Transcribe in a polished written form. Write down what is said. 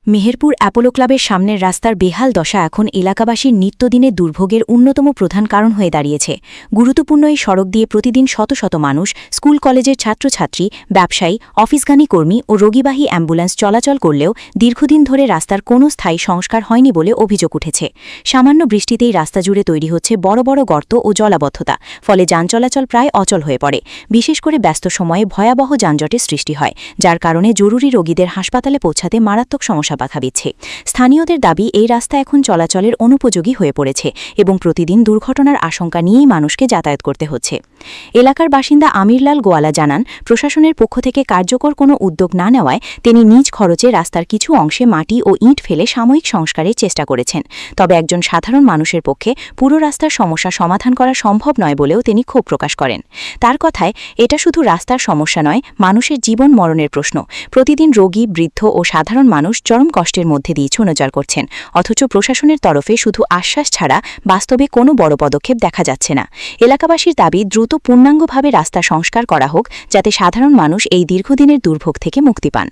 Meherpur Apollo ক্লাবের সামনের রাস্তার বেহাল দশা এখন এলাকাবাসীর নিত্যদিনের দুর্ভোগের অন্যতম প্রধান কারণ হয়ে দাঁড়িয়েছে। গুরুত্বপূর্ণ এই সড়ক দিয়ে প্রতিদিন শত শত মানুষ, স্কুল কলেজের ছাত্রছাত্রী, ব্যবসায়ী, অফিসগামী কর্মী ও রোগীবাহী অ্যাম্বুলেন্স চলাচল করলেও দীর্ঘদিন ধরে রাস্তার কোনো স্থায়ী সংস্কার হয়নি বলে অভিযোগ উঠেছে। সামান্য বৃষ্টিতেই রাস্তা জুড়ে তৈরি হচ্ছে বড় বড় গর্ত ও জলাবদ্ধতা, ফলে যান চলাচল প্রায় অচল হয়ে পড়ে। বিশেষ করে ব্যস্ত সময়ে ভয়াবহ যানজটের সৃষ্টি হয়, যার কারণে জরুরি রোগীদের হাসপাতালে পৌঁছাতে মারাত্মক সমস্যা বাধা দিচ্ছে। স্থানীয়দের দাবি, এই রাস্তা এখন চলাচলের অনুপযোগী হয়ে পড়েছে এবং প্রতিদিন দুর্ঘটনার আশঙ্কা নিয়েই মানুষকে যাতায়াত করতে হচ্ছে। এলাকার বাসিন্দা আমিরলাল গোয়ালা জানান, প্রশাসনের পক্ষ থেকে কার্যকর কোনো উদ্যোগ না নেওয়ায় তিনি নিজ খরচে রাস্তার কিছু অংশে মাটি ও ইট ফেলে সাময়িক সংস্কারের চেষ্টা করেছেন। তবে একজন সাধারণ মানুষের পক্ষে পুরো রাস্তার সমস্যা সমাধান করা সম্ভব নয় বলেও তিনি ক্ষোভ প্রকাশ করেন। তার কথায়, এটা শুধু রাস্তার সমস্যা নয়, মানুষের জীবন মরণের প্রশ্ন। প্রতিদিন রোগী, বৃদ্ধ ও সাধারণ মানুষ চরম কষ্টের মধ্যে দিয়ে ছুনোজার করছেন, অথচ প্রশাসনের তরফে শুধু আশ্বাস ছাড়া বাস্তবে কোনো বড় পদক্ষেপ দেখা যাচ্ছে না। এলাকাবাসীর দাবি, দ্রুত পূর্ণাঙ্গভাবে রাস্তা সংস্কার করা হোক, যাতে সাধারণ মানুষ এই দীর্ঘদিনের দুর্ভোগ থেকে মুক্তি পান।